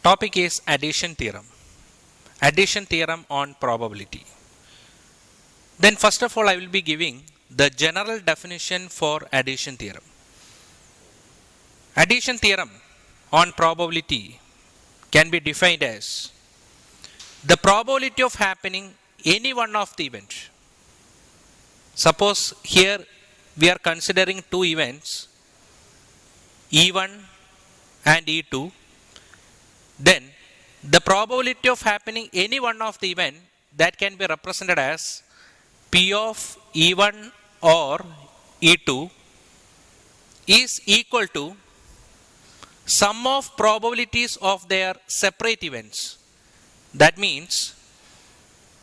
Topic is addition theorem. Addition theorem on probability. Then first of all I will be giving the general definition for addition theorem. Addition theorem on probability can be defined as the probability of happening any one of the events. Suppose here we are considering two events, E1 and E2. Then the probability of happening any one of the event that can be represented as P of E1 or E2 is equal to sum of probabilities of their separate events. That means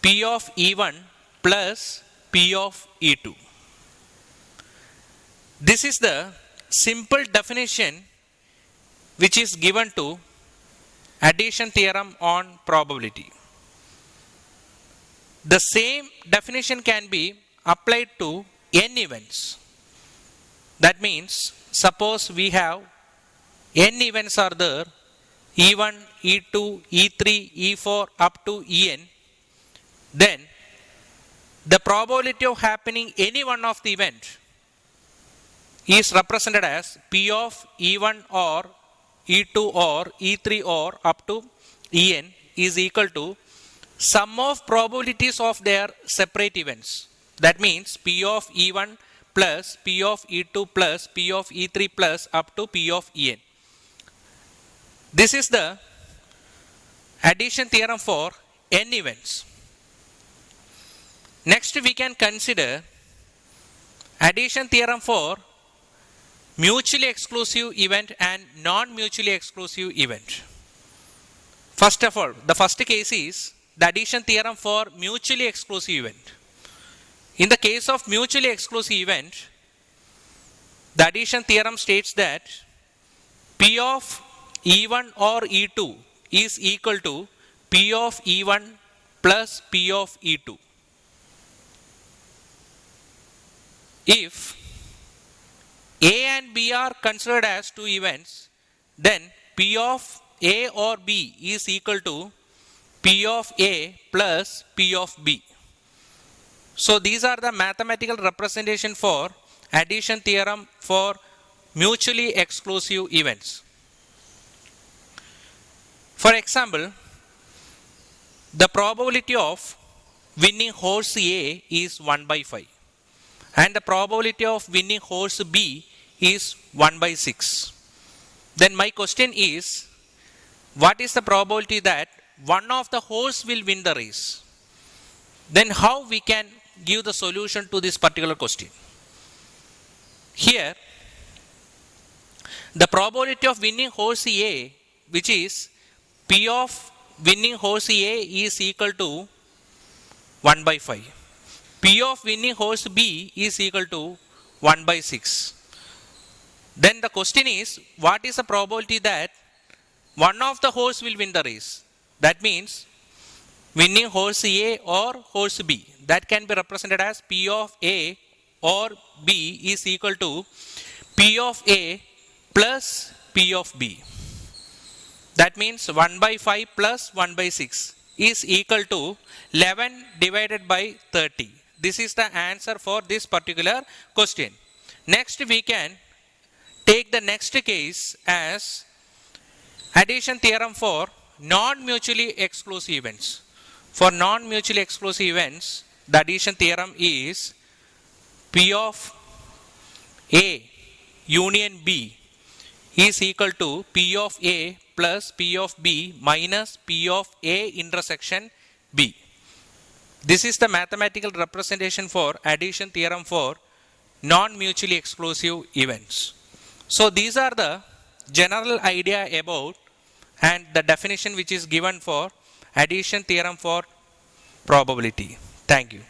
P of E1 plus P of E2. This is the simple definition which is given to addition theorem on probability. The same definition can be applied to n events. That means suppose we have n events are there, E1, E2, E3, E4 up to En. Then the probability of happening any one of the event is represented as P of E1 or E2 or E3 or up to En is equal to sum of probabilities of their separate events. That means P of E1 plus P of E2 plus P of E3 plus up to P of En. This is the addition theorem for n events. Next we can consider addition theorem for mutually exclusive event and non-mutually exclusive event. First of all, the first case is the addition theorem for mutually exclusive event. In the case of mutually exclusive event, the addition theorem states that P of E1 or E2 is equal to P of E1 plus P of E2. If A and B are considered as two events, then P of A or B is equal to P of A plus P of B. So these are the mathematical representation for addition theorem for mutually exclusive events. For example, the probability of winning horse A is 1 by 5 and the probability of winning horse B is 1 by 6. Then my question is, what is the probability that one of the horse will win the race? Then how we can give the solution to this particular question? Here, the probability of winning horse A, which is P of winning horse A is equal to 1 by 5. P of winning horse B is equal to 1 by 6. Then the question is, what is the probability that one of the horse will win the race? That means winning horse A or horse B. That can be represented as P of A or B is equal to P of A plus P of B. That means 1 by 5 plus 1 by 6 is equal to 11 divided by 30. This is the answer for this particular question. Next we can take the next case as addition theorem for non-mutually exclusive events. For non-mutually exclusive events, the addition theorem is P of A union B is equal to P of A plus P of B minus P of A intersection B. This is the mathematical representation for addition theorem for non-mutually exclusive events. So these are the general idea about and the definition which is given for addition theorem for probability. Thank you.